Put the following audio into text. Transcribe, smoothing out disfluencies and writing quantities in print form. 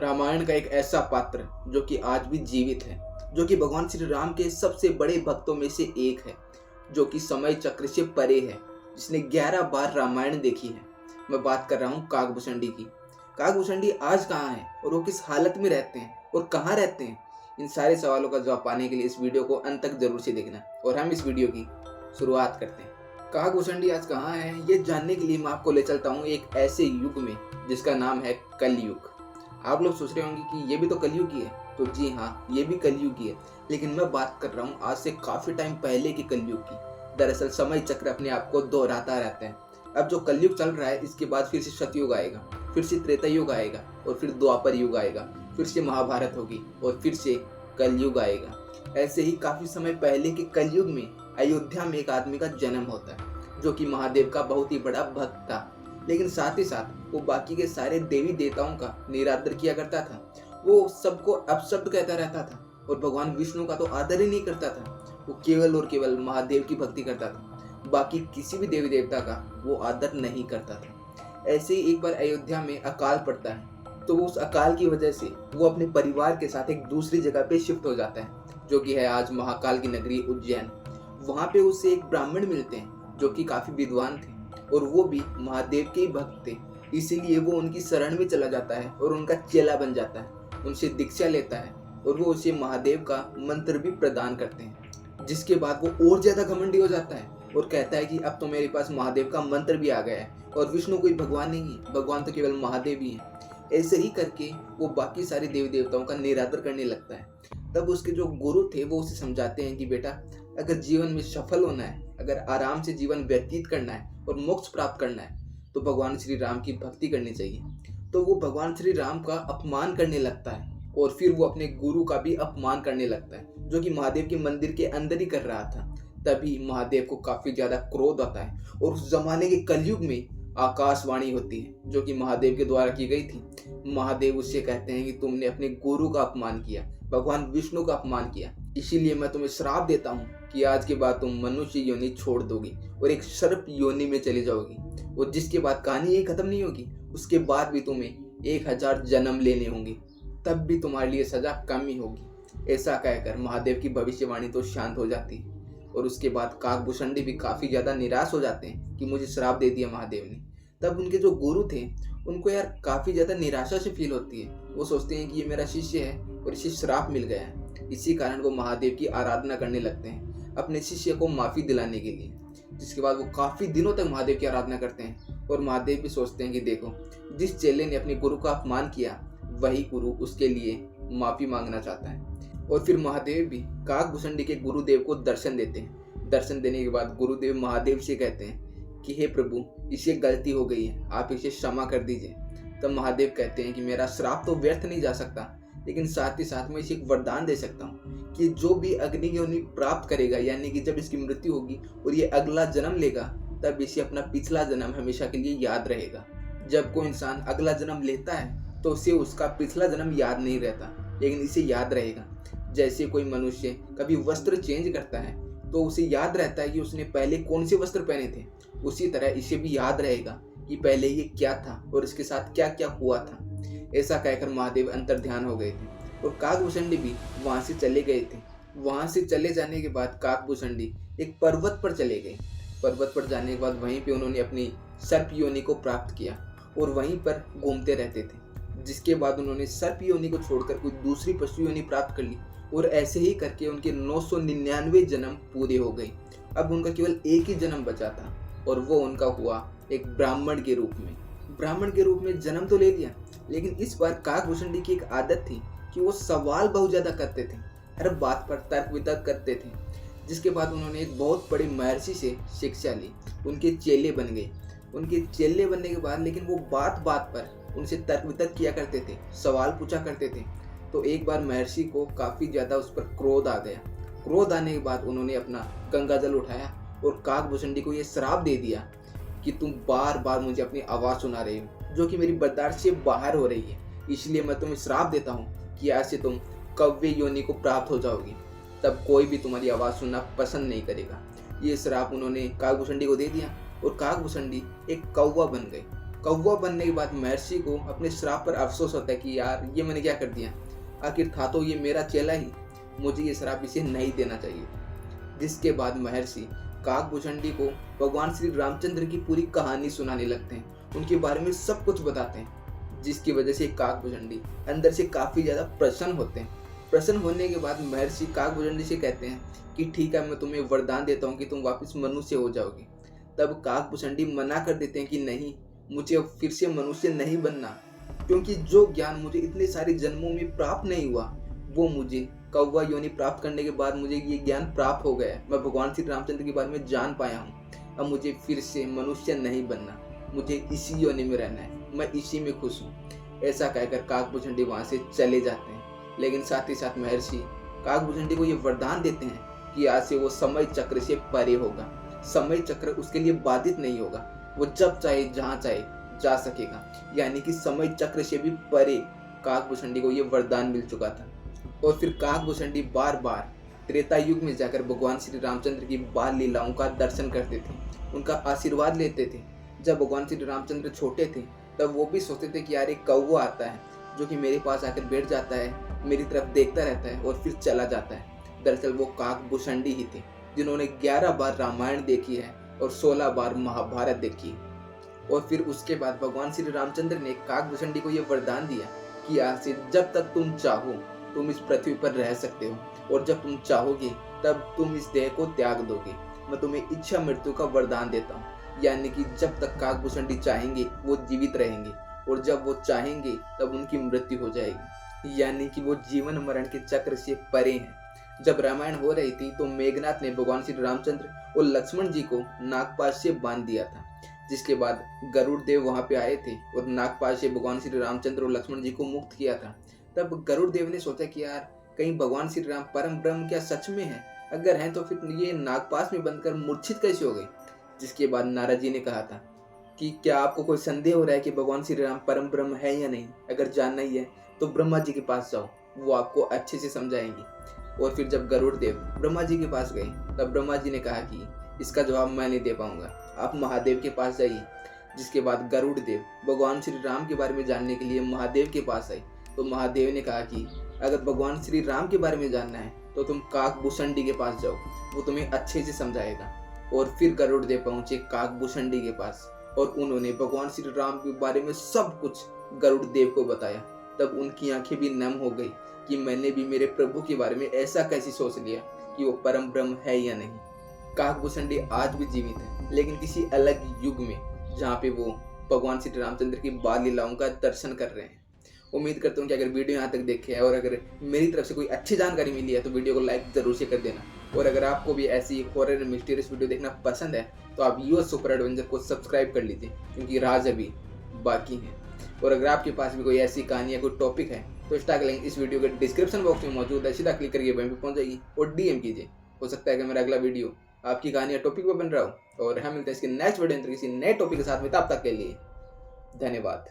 रामायण का एक ऐसा पात्र जो कि आज भी जीवित है, जो कि भगवान श्री राम के सबसे बड़े भक्तों में से एक है, जो कि समय चक्र से परे है, जिसने 11 बार रामायण देखी है। मैं बात कर रहा हूँ काकभूषणी की। काकभूषणी आज कहाँ है और वो किस हालत में रहते हैं और कहाँ रहते हैं, इन सारे सवालों का जवाब पाने के लिए इस वीडियो को अंत तक जरूर से देखना। और हम इस वीडियो की शुरुआत करते हैं। काकभूषणी आज कहाँ है ये जानने के लिए मैं आपको ले चलता हूँ एक ऐसे युग में जिसका नाम है कलयुग। आप लोग सोच रहे होंगे कि ये भी तो कलयुग ही है, तो जी हाँ, ये भी कलयुग ही है, लेकिन मैं बात कर रहा हूँ आज से काफी टाइम पहले के कलयुग की। दरअसल समय चक्र अपने आप को दोहराता रहता है। अब जो कलयुग चल रहा है, इसके बाद फिर से सतयुग आएगा, फिर से त्रेता युग आएगा, और फिर द्वापर युग आएगा, फिर से महाभारत होगी, और फिर से कलयुग आएगा। ऐसे ही काफी समय पहले के कलयुग में अयोध्या में एक आदमी का जन्म होता है, जो कि महादेव का बहुत ही बड़ा भक्त था, लेकिन साथ ही साथ वो बाकी के सारे देवी देवताओं का निरादर किया करता था। वो सबको अपशब्द कहता रहता था और भगवान विष्णु का तो आदर ही नहीं करता था। वो केवल और केवल महादेव की भक्ति करता था, बाकी किसी भी देवी देवता का वो आदर नहीं करता था। ऐसे ही एक बार अयोध्या में अकाल पड़ता है, तो वो उस अकाल की वजह से वो अपने परिवार के साथ एक दूसरी जगह पे शिफ्ट हो जाता है, जो कि है आज महाकाल की नगरी उज्जैन। वहाँ पे उसे एक ब्राह्मण मिलते हैं जो कि काफी विद्वान थे, और वो भी महादेव के ही भक्त थे। इसीलिए वो उनकी शरण में चला जाता है और उनका चेला बन जाता है, उनसे दीक्षा लेता है, और वो उसे महादेव का मंत्र भी प्रदान करते हैं। जिसके बाद वो और ज्यादा घमंडी हो जाता है और कहता है कि अब तो मेरे पास महादेव का मंत्र भी आ गया है, और विष्णु कोई भगवान नहीं है, भगवान तो केवल महादेव ही है। ऐसे ही करके वो बाकी सारे देवी देवताओं का निरादर करने लगता है। तब उसके जो गुरु थे वो उसे समझाते हैं कि बेटा, अगर जीवन में सफल होना है, अगर आराम से जीवन व्यतीत करना है और मोक्ष प्राप्त करना है, तो भगवान श्री राम की भक्ति करनी चाहिए। तो वो भगवान श्री राम का अपमान करने लगता है, और फिर वो अपने गुरु का भी अपमान करने लगता है, जो कि महादेव के मंदिर के अंदर ही कर रहा था। तभी महादेव को काफी ज्यादा क्रोध आता है, और उस जमाने के कलयुग में आकाशवाणी होती है, जो कि महादेव के द्वारा की गई थी। महादेव उससे कहते हैं कि तुमने अपने गुरु का अपमान किया, भगवान विष्णु का अपमान किया, इसीलिए मैं तुम्हें श्राप देता हूँ कि आज के बाद तुम मनुष्य योनि छोड़ दोगी और एक सर्प योनि में चली जाओगी, और जिसके बाद कहानी यही खत्म नहीं होगी, उसके बाद भी तुम्हें 1000 जन्म लेने होंगे, तब भी तुम्हारे लिए सजा कम ही होगी। ऐसा कहकर महादेव की भविष्यवाणी तो शांत हो जाती है, और उसके बाद काकभूषणी भी काफी ज्यादा निराश हो जाते हैं कि मुझे श्राप दे दिया महादेव ने। तब उनके जो गुरु थे उनको यार काफी ज्यादा निराशा से फील होती है। वो सोचते हैं कि ये मेरा शिष्य है और इसे श्राप मिल गया है। इसी कारण वो महादेव की आराधना करने लगते हैं अपने शिष्य को माफी दिलाने के लिए। जिसके बाद वो काफी दिनों तक महादेव की आराधना करते हैं, और महादेव भी सोचते हैं कि देखो, जिस चेले ने अपने गुरु का अपमान किया, वही गुरु उसके लिए माफी मांगना चाहता है। और फिर महादेव भी काकभूषणी के गुरुदेव को दर्शन देते हैं। दर्शन देने के बाद गुरुदेव महादेव से कहते हैं कि हे प्रभु, इसे गलती हो गई है, आप इसे क्षमा कर दीजिए। तब महादेव कहते हैं कि मेरा श्राप तो व्यर्थ नहीं जा सकता, लेकिन साथ ही साथ मैं इसे एक वरदान दे सकता हूँ कि जो भी अग्नि योनि प्राप्त करेगा, यानी कि जब इसकी मृत्यु होगी और ये अगला जन्म लेगा, तब इसे अपना पिछला जन्म हमेशा के लिए याद रहेगा। जब कोई इंसान अगला जन्म लेता है तो उसे उसका पिछला जन्म याद नहीं रहता, लेकिन इसे याद रहेगा। जैसे कोई मनुष्य कभी वस्त्र चेंज करता है तो उसे याद रहता है कि उसने पहले कौन से वस्त्र पहने थे, उसी तरह इसे भी याद रहेगा कि पहले ये क्या था और इसके साथ क्या क्या हुआ था। ऐसा कहकर महादेव अंतर ध्यान हो गए थे, और काकभूषणी भी वहां से चले गए थे। वहां से चले जाने के बाद काकभूषणी एक पर्वत पर चले गए। पर्वत पर जाने के बाद वहीं पे उन्होंने अपनी सर्प योनि को प्राप्त किया और वहीं पर घूमते रहते थे। जिसके बाद उन्होंने सर्प योनि को छोड़कर कोई दूसरी पशु योनि प्राप्त कर ली, और ऐसे ही करके उनके 999 जन्म पूरे हो गए। अब उनका केवल एक ही जन्म बचा था, और वो उनका हुआ एक ब्राह्मण के रूप में। ब्राह्मण के रूप में जन्म तो ले लिया, लेकिन इस बार काकभूषणी की एक आदत थी कि वो सवाल बहुत ज्यादा करते थे, हर बात पर तर्क वितर्क करते थे। जिसके बाद उन्होंने एक बहुत बड़े महर्षि से शिक्षा ली, उनके चेले बन गए। उनके चेले बनने के बाद लेकिन वो बात बात पर उनसे तर्क वितर्क किया करते थे, सवाल पूछा करते थे। तो एक बार महर्षि को काफी ज्यादा उस पर क्रोध आ गया। क्रोध आने के बाद उन्होंने अपना गंगा जल उठाया और काकभूषणी को ये श्राप दे दिया कि तुम बार बार मुझे अपनी आवाज सुना रहे हो, जो कि मेरी बर्दाश्त से बाहर हो रही है, इसलिए मैं तुम्हें श्राप देता हूँ कि आज से तुम कव्य योनि को प्राप्त हो जाओगी, तब कोई भी तुम्हारी आवाज सुनना पसंद नहीं करेगा। ये श्राप उन्होंने काकभूषणी को दे दिया, और काकभूषणी एक कौवा बन गए। कौवा बनने के बाद महर्षि को अपने श्राप पर अफसोस होता है कि यार ये मैंने क्या कर दिया, आखिर था तो ये मेरा चेला ही, मुझे ये श्राप इसे नहीं देना चाहिए। जिसके बाद महर्षि काकभूषणी को भगवान श्री रामचंद्र की पूरी कहानी सुनाने लगते हैं, उनके बारे में सब कुछ बताते हैं, जिसकी वजह से काकभूषणी अंदर से काफ़ी ज़्यादा प्रसन्न होते हैं। प्रसन्न होने के बाद महर्षि काकभूषणी से कहते हैं कि ठीक है, मैं तुम्हें वरदान देता हूँ कि तुम वापस मनुष्य हो जाओगे। तब काकभूषणी मना कर देते हैं कि नहीं, मुझे अब फिर से मनुष्य नहीं बनना, क्योंकि जो ज्ञान मुझे इतने सारे जन्मों में प्राप्त नहीं हुआ वो मुझे कौवा योनि प्राप्त करने के बाद मुझे ये ज्ञान प्राप्त हो गया है। मैं भगवान श्री रामचंद्र के बारे में जान पाया हूँ। अब मुझे फिर से मनुष्य नहीं बनना, मुझे इसी योनि में रहना है, मैं इसी में खुश हूँ। ऐसा कहकर काकभूषणी वहाँ से चले जाते हैं। लेकिन साथ ही साथ महर्षि काकभूषणी को ये वरदान देते हैं कि आज से वो समय चक्र से परे होगा, समय चक्र उसके लिए बाधित नहीं होगा, वो जब चाहे जहाँ चाहे जा सकेगा। यानी कि समय चक्र से भी परे काकभूषणी को ये वरदान मिल चुका था। और फिर काकभूषणी बार बार त्रेता युग में जाकर भगवान श्री रामचंद्र की बाल लीलाओं का दर्शन करते थे, उनका आशीर्वाद लेते थे। जब भगवान श्री रामचंद्र छोटे थे तब वो भी सोचते थे कि यार एक कौवा आता है जो कि मेरे पास आकर बैठ जाता है, मेरी तरफ देखता रहता है और फिर चला जाता है। दरअसल वो काकभूषणी ही थे जिन्होंने 11 बार रामायण देखी है और 16 बार महाभारत देखी है। और फिर उसके बाद भगवान श्री रामचंद्र ने काकभूषणी को यह वरदान दिया कि आज से जब तक तुम चाहो तुम इस पृथ्वी पर रह सकते हो, और जब तुम चाहोगे तब तुम इस देह को त्याग दोगे। मैं तुम्हें इच्छा मृत्यु का वरदान देता हूँ। यानी कि जब तक काकभूषणी चाहेंगे वो जीवित रहेंगे, और जब वो चाहेंगे तब उनकी मृत्यु हो जाएगी। यानी कि वो जीवन मरण के चक्र से परे हैं। जब रामायण हो रही थी तो मेघनाथ ने भगवान श्री रामचंद्र और लक्ष्मण जी को नागपाश से बांध दिया था। जिसके बाद गरुड़ देव वहां पे आए थे और नागपाश से भगवान श्री रामचंद्र और लक्ष्मण जी को मुक्त किया था। तब गरुड़ देव ने सोचा कि यार कहीं भगवान श्री राम परम ब्रह्म क्या सच में है, अगर हैं तो फिर ये नागपाश में बंधकर मूर्छित कैसे हो गए। जिसके बाद नारद जी ने कहा था कि क्या आपको कोई संदेह हो रहा है कि भगवान श्री राम परम ब्रह्म है या नहीं, अगर जानना ही है तो ब्रह्मा जी के पास जाओ, वो आपको अच्छे से समझाएंगे। और फिर जब गरुड़ देव ब्रह्मा जी के पास गए तब ब्रह्मा जी ने कहा कि इसका जवाब मैं नहीं दे पाऊंगा, आप महादेव के पास जाइए। जिसके बाद गरुड़ देव भगवान श्री राम के बारे में जानने के लिए महादेव के पास आए तो महादेव ने कहा कि अगर भगवान श्री राम के बारे में जानना है तो तुम काकभूषणी के पास जाओ, वो तुम्हें अच्छे से समझाएगा। और फिर गरुड़ देव पहुंचे काकभूषणी के पास और उन्होंने भगवान श्री राम के बारे में सब कुछ गरुड़ देव को बताया। तब उनकी आंखें भी नम हो गई कि मैंने भी मेरे प्रभु के बारे में ऐसा कैसे सोच लिया कि वो परम ब्रह्म है या नहीं। काकभूषणी आज भी जीवित है, लेकिन किसी अलग युग में, जहाँ पे वो भगवान श्री रामचंद्र की बाल लीलाओं का दर्शन कर रहे हैं। उम्मीद करता हूँ कि अगर वीडियो यहाँ तक देखे है और अगर मेरी तरफ से कोई अच्छी जानकारी मिली है तो वीडियो को लाइक जरूर से कर देना। और अगर आपको भी ऐसी हॉरर मिस्टीरियस वीडियो देखना पसंद है तो आप यूएस सुपर एडवेंचर को सब्सक्राइब कर लीजिए, क्योंकि राज अभी बाकी है। और अगर आपके पास भी कोई ऐसी कहानी या कोई टॉपिक है तो इसका लिंक इस वीडियो के डिस्क्रिप्शन बॉक्स में मौजूद है, सीधा क्लिक करके वहीं पर पहुंच जाइए और डीएम कीजिए। हो सकता है कि मेरा अगला वीडियो आपकी कहानी या टॉपिक पर बन रहा हो। और हम मिलते हैं इसके नेक्स्ट वीडियो किसी नए टॉपिक के साथ में, तब तक के लिए धन्यवाद।